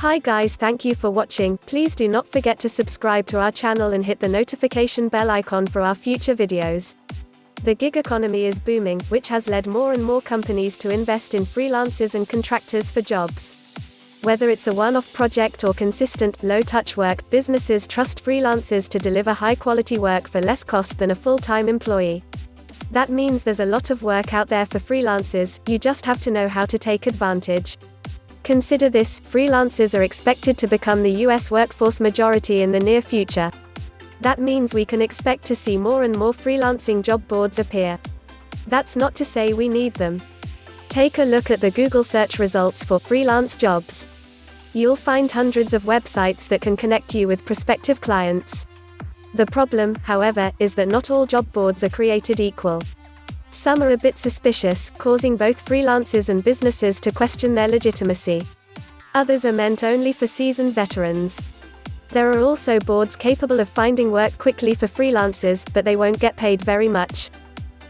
Hi guys, thank you for watching. Please do not forget to subscribe to our channel and hit the notification bell icon for our future videos. The gig economy is booming, which has led more and more companies to invest in freelancers and contractors for jobs. Whether it's a one-off project or consistent, low-touch work, businesses trust freelancers to deliver high-quality work for less cost than a full-time employee. That means there's a lot of work out there for freelancers, you just have to know how to take advantage. Consider this: freelancers are expected to become the US workforce majority in the near future. That means we can expect to see more and more freelancing job boards appear. That's not to say we need them. Take a look at the Google search results for freelance jobs. You'll find hundreds of websites that can connect you with prospective clients. The problem, however, is that not all job boards are created equal. Some are a bit suspicious, causing both freelancers and businesses to question their legitimacy. Others are meant only for seasoned veterans. There are also boards capable of finding work quickly for freelancers, but they won't get paid very much.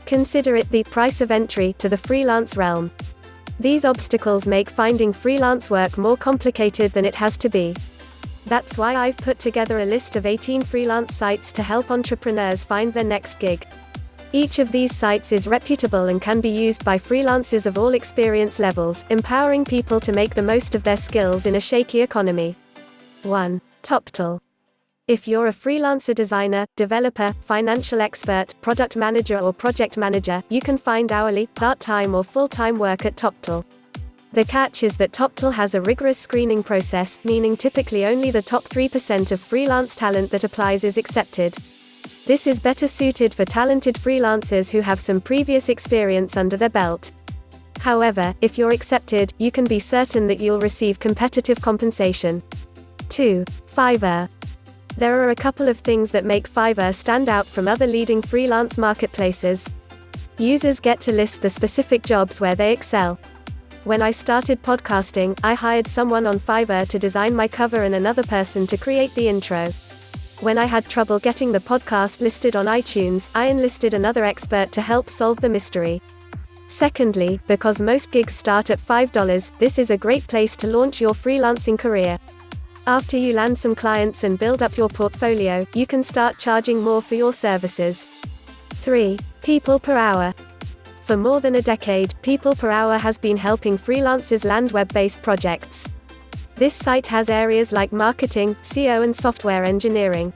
Consider it the price of entry to the freelance realm. These obstacles make finding freelance work more complicated than it has to be. That's why I've put together a list of 18 freelance sites to help entrepreneurs find their next gig. Each of these sites is reputable and can be used by freelancers of all experience levels, empowering people to make the most of their skills in a shaky economy. 1. TopTal. If you're a freelancer designer, developer, financial expert, product manager or project manager, you can find hourly, part-time or full-time work at TopTal. The catch is that TopTal has a rigorous screening process, meaning typically only the top 3% of freelance talent that applies is accepted. This is better suited for talented freelancers who have some previous experience under their belt. However, if you're accepted, you can be certain that you'll receive competitive compensation. 2. Fiverr. There are a couple of things that make Fiverr stand out from other leading freelance marketplaces. Users get to list the specific jobs where they excel. When I started podcasting, I hired someone on Fiverr to design my cover and another person to create the intro. When I had trouble getting the podcast listed on iTunes, I enlisted another expert to help solve the mystery. Secondly, because most gigs start at $5, this is a great place to launch your freelancing career. After you land some clients and build up your portfolio, you can start charging more for your services. 3. People per hour. For more than a decade, People per Hour has been helping freelancers land web-based projects. This site has areas like marketing, SEO and software engineering.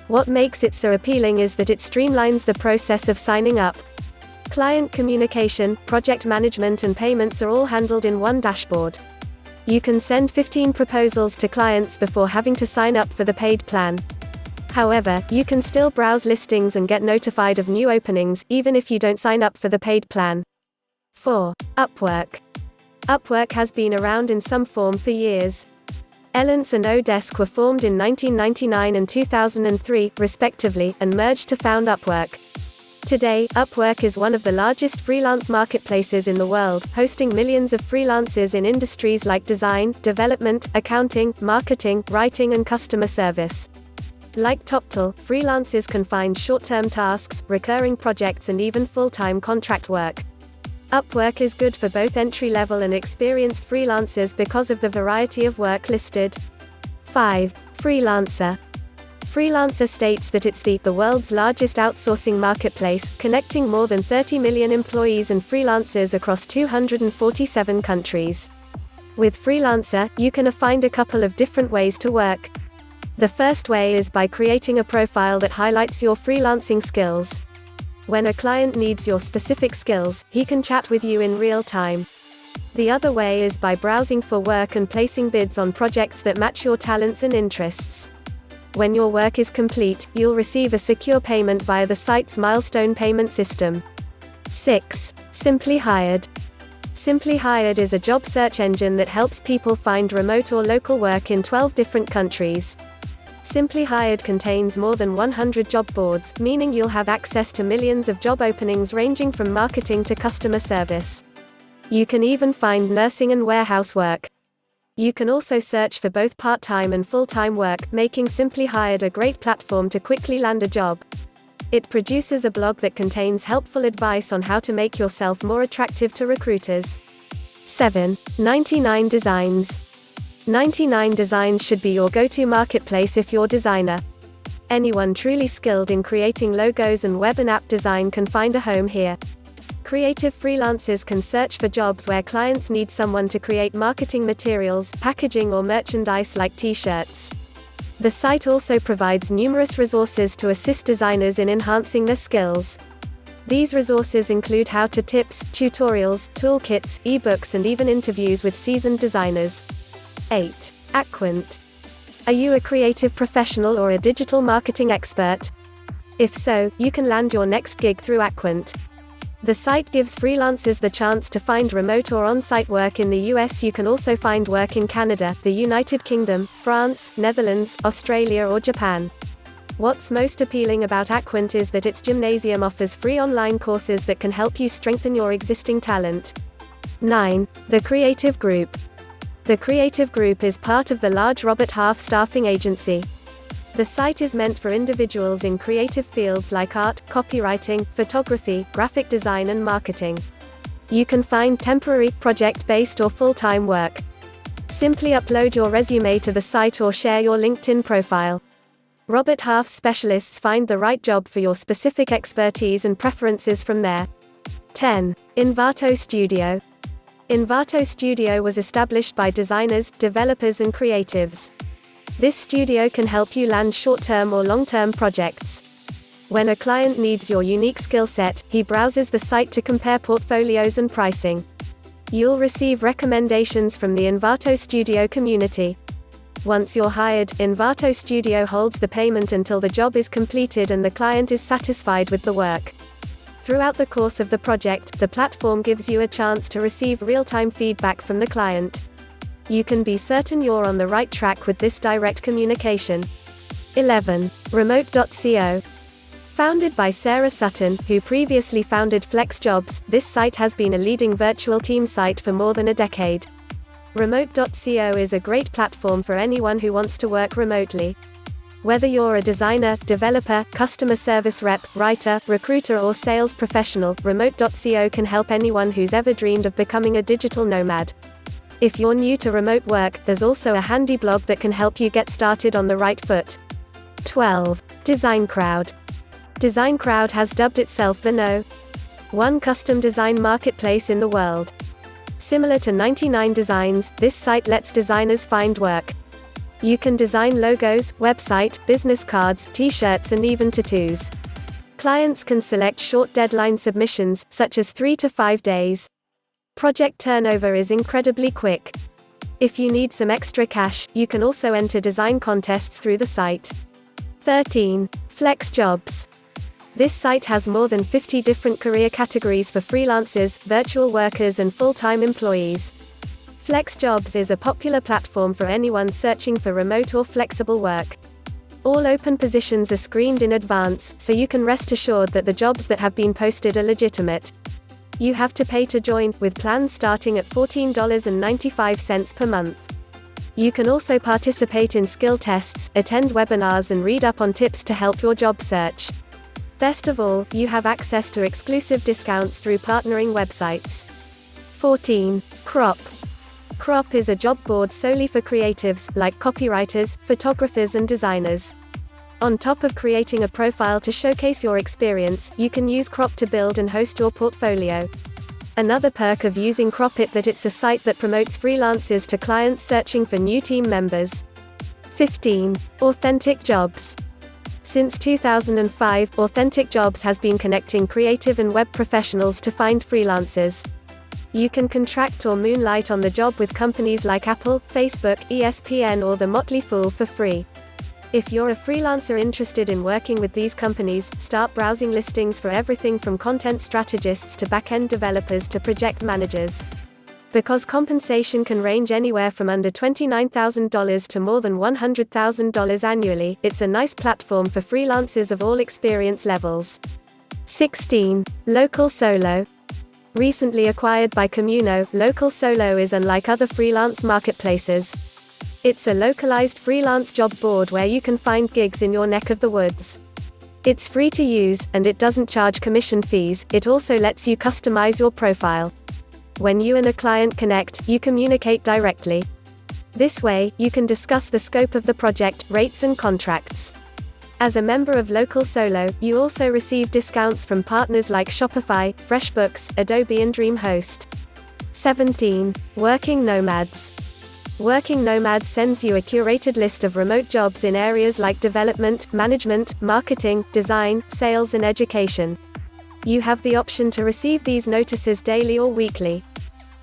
What makes it so appealing is that it streamlines the process of signing up. Client communication, project management and payments are all handled in one dashboard. You can send 15 proposals to clients before having to sign up for the paid plan. However, you can still browse listings and get notified of new openings, even if you don't sign up for the paid plan. 4. Upwork. Upwork has been around in some form for years. Elance and Odesk were formed in 1999 and 2003, respectively, and merged to found Upwork. Today, Upwork is one of the largest freelance marketplaces in the world, hosting millions of freelancers in industries like design, development, accounting, marketing, writing and customer service. Like TopTal, freelancers can find short-term tasks, recurring projects and even full-time contract work. Upwork is good for both entry-level and experienced freelancers because of the variety of work listed. 5. Freelancer. Freelancer states that it's the world's largest outsourcing marketplace, connecting more than 30 million employees and freelancers across 247 countries. With Freelancer, you can find a couple of different ways to work. The first way is by creating a profile that highlights your freelancing skills. When a client needs your specific skills, he can chat with you in real time. The other way is by browsing for work and placing bids on projects that match your talents and interests. When your work is complete, you'll receive a secure payment via the site's milestone payment system. 6. Simply Hired. Simply Hired is a job search engine that helps people find remote or local work in 12 different countries. Simply Hired contains more than 100 job boards, meaning you'll have access to millions of job openings ranging from marketing to customer service. You can even find nursing and warehouse work. You can also search for both part-time and full-time work, making Simply Hired a great platform to quickly land a job. It produces a blog that contains helpful advice on how to make yourself more attractive to recruiters. 7. 99 Designs. 99 Designs should be your go-to marketplace if you're a designer. Anyone truly skilled in creating logos and web and app design can find a home here. Creative freelancers can search for jobs where clients need someone to create marketing materials, packaging or merchandise like t-shirts. The site also provides numerous resources to assist designers in enhancing their skills. These resources include how-to tips, tutorials, toolkits, ebooks and even interviews with seasoned designers. 8. Aquant. Are you a creative professional or a digital marketing expert? If so, you can land your next gig through Aquant. The site gives freelancers the chance to find remote or on-site work in the US. You can also find work in Canada, the United Kingdom, France, Netherlands, Australia or Japan. What's most appealing about Aquant is that its gymnasium offers free online courses that can help you strengthen your existing talent. 9. The Creative Group. The Creative Group is part of the large Robert Half staffing agency. The site is meant for individuals in creative fields like art, copywriting, photography, graphic design and marketing. You can find temporary, project-based or full-time work. Simply upload your resume to the site or share your LinkedIn profile. Robert Half specialists find the right job for your specific expertise and preferences from there. 10. Envato Studio. Envato Studio was established by designers, developers and creatives. This studio can help you land short-term or long-term projects. When a client needs your unique skill set, he browses the site to compare portfolios and pricing. You'll receive recommendations from the Envato Studio community. Once you're hired, Envato Studio holds the payment until the job is completed and the client is satisfied with the work. Throughout the course of the project, the platform gives you a chance to receive real-time feedback from the client. You can be certain you're on the right track with this direct communication. 11. Remote.co. Founded by Sarah Sutton, who previously founded FlexJobs, this site has been a leading virtual team site for more than a decade. Remote.co is a great platform for anyone who wants to work remotely. Whether you're a designer, developer, customer service rep, writer, recruiter or sales professional, Remote.co can help anyone who's ever dreamed of becoming a digital nomad. If you're new to remote work, there's also a handy blog that can help you get started on the right foot. 12. DesignCrowd. DesignCrowd has dubbed itself the No. 1 custom design marketplace in the world. Similar to 99 Designs, this site lets designers find work. You can design logos, website, business cards, t-shirts and even tattoos. Clients can select short deadline submissions, such as 3 to 5 days. Project turnover is incredibly quick. If you need some extra cash, you can also enter design contests through the site. 13. FlexJobs. This site has more than 50 different career categories for freelancers, virtual workers and full-time employees. FlexJobs is a popular platform for anyone searching for remote or flexible work. All open positions are screened in advance, so you can rest assured that the jobs that have been posted are legitimate. You have to pay to join, with plans starting at $14.95 per month. You can also participate in skill tests, attend webinars and read up on tips to help your job search. Best of all, you have access to exclusive discounts through partnering websites. 14. Crop. Crop is a job board solely for creatives, like copywriters, photographers and designers. On top of creating a profile to showcase your experience, you can use Crop to build and host your portfolio. Another perk of using Crop is that it's a site that promotes freelancers to clients searching for new team members. 15. Authentic Jobs. Since 2005, Authentic Jobs has been connecting creative and web professionals to find freelancers. You can contract or moonlight on the job with companies like Apple, Facebook, ESPN or The Motley Fool for free. If you're a freelancer interested in working with these companies, start browsing listings for everything from content strategists to back-end developers to project managers. Because compensation can range anywhere from under $29,000 to more than $100,000 annually, it's a nice platform for freelancers of all experience levels. 16. Local Solo. Recently acquired by Communo, Local Solo is unlike other freelance marketplaces. It's a localized freelance job board where you can find gigs in your neck of the woods. It's free to use, and it doesn't charge commission fees. It also lets you customize your profile. When you and a client connect, you communicate directly. This way, you can discuss the scope of the project, rates and contracts. As a member of Local Solo, you also receive discounts from partners like Shopify, FreshBooks, Adobe and DreamHost. 17. Working Nomads. Working Nomads sends you a curated list of remote jobs in areas like development, management, marketing, design, sales and education. You have the option to receive these notices daily or weekly.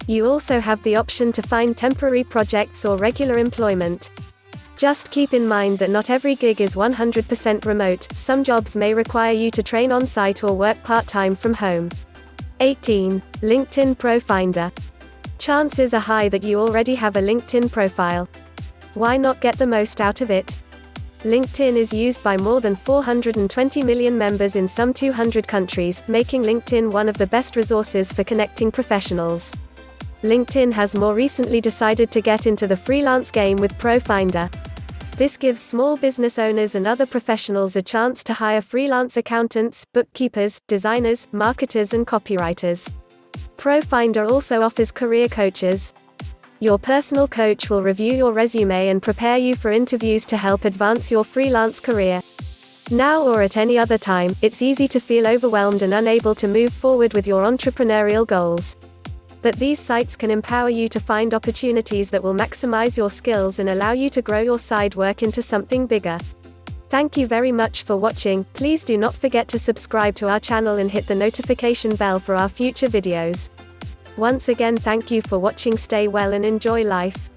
You also have the option to find temporary projects or regular employment. Just keep in mind that not every gig is 100% remote, some jobs may require you to train on-site or work part-time from home. 18. LinkedIn Pro Finder. Chances are high that you already have a LinkedIn profile. Why not get the most out of it? LinkedIn is used by more than 420 million members in some 200 countries, making LinkedIn one of the best resources for connecting professionals. LinkedIn has more recently decided to get into the freelance game with Pro Finder. This gives small business owners and other professionals a chance to hire freelance accountants, bookkeepers, designers, marketers and copywriters. Pro Finder also offers career coaches. Your personal coach will review your resume and prepare you for interviews to help advance your freelance career. Now or at any other time, it's easy to feel overwhelmed and unable to move forward with your entrepreneurial goals. But these sites can empower you to find opportunities that will maximize your skills and allow you to grow your side work into something bigger. Thank you very much for watching. Please do not forget to subscribe to our channel and hit the notification bell for our future videos. Once again, thank you for watching. Stay well and enjoy life.